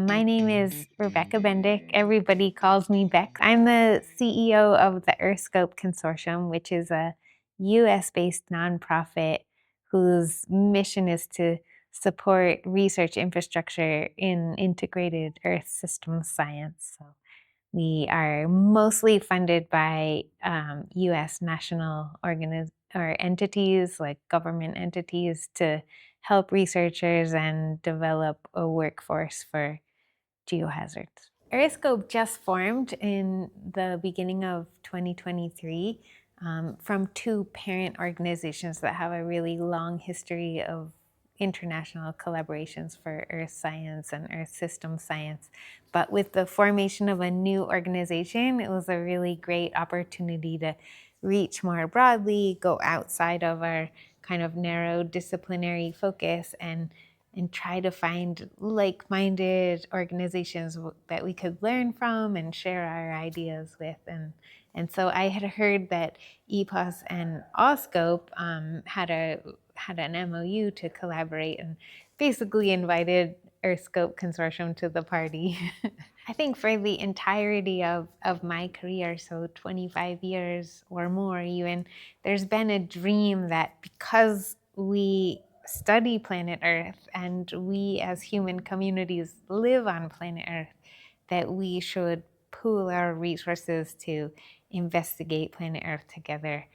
My name is Rebecca Bendick. Everybody calls me Becks. I'm the CEO of the EarthScope Consortium, which is a US-based nonprofit whose mission is to support research infrastructure in integrated Earth system science. So we are mostly funded by US national or entities, like government entities, to help researchers and develop a workforce for geohazards. EarthScope just formed in the beginning of 2023 from two parent organizations that have a really long history of international collaborations for earth science and earth system science. But with the formation of a new organization, it was a really great opportunity to reach more broadly, go outside of our kind of narrow disciplinary focus, and try to find like-minded organizations that we could learn from and share our ideas with. And so I had heard that EPOS and EarthScope had an MOU to collaborate, and basically invited EarthScope Consortium to the party. I think for the entirety of my career, so 25 years or more even, there's been a dream that because we study planet Earth and we as human communities live on planet Earth, that we should pool our resources to investigate planet Earth together.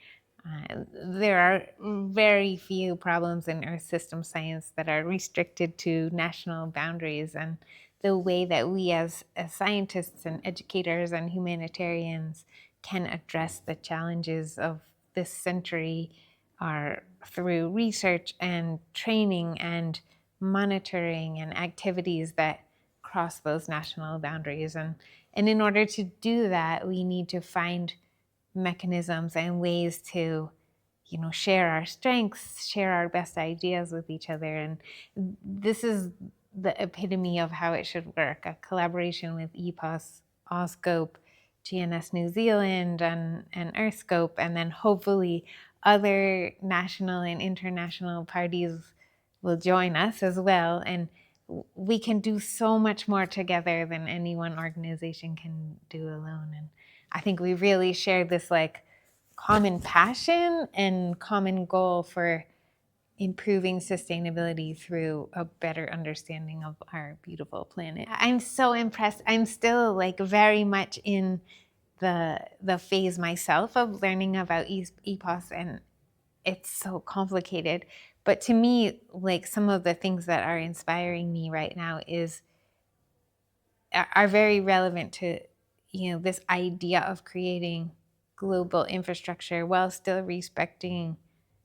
There are very few problems in Earth system science that are restricted to national boundaries, and the way that we as scientists and educators and humanitarians can address the challenges of this century are through research and training and monitoring and activities that cross those national boundaries. And in order to do that, we need to find mechanisms and ways to, share our strengths, share our best ideas with each other. And this is the epitome of how it should work: a collaboration with EPOS, EarthScope, GNS New Zealand, and EarthScope, and then hopefully other national and international parties will join us as well. And we can do so much more together than any one organization can do alone. And I think we really share this common passion and common goal for improving sustainability through a better understanding of our beautiful planet. I'm so impressed. I'm still very much in the phase myself of learning about EPOS, and it's so complicated. But to me, some of the things that are inspiring me right now are very relevant to, this idea of creating global infrastructure while still respecting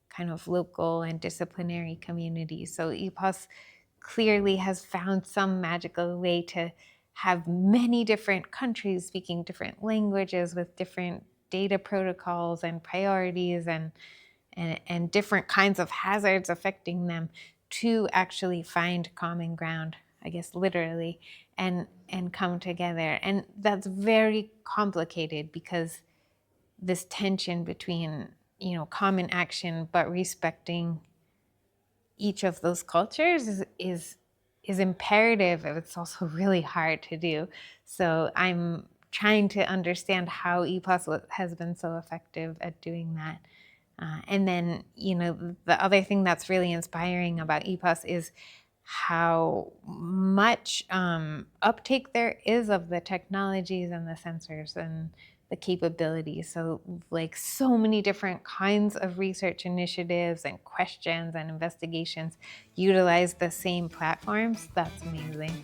kind of local and disciplinary communities. So EPOS clearly has found some magical way to have many different countries speaking different languages with different data protocols and priorities and different kinds of hazards affecting them, to actually find common ground, I guess literally, and come together. And that's very complicated because this tension between, common action but respecting each of those cultures is imperative. It's also really hard to do. So I'm trying to understand how EPOS has been so effective at doing that. And then, the other thing that's really inspiring about EPOS is how much uptake there is of the technologies and the sensors and the capabilities. So so many different kinds of research initiatives and questions and investigations utilize the same platforms. That's amazing.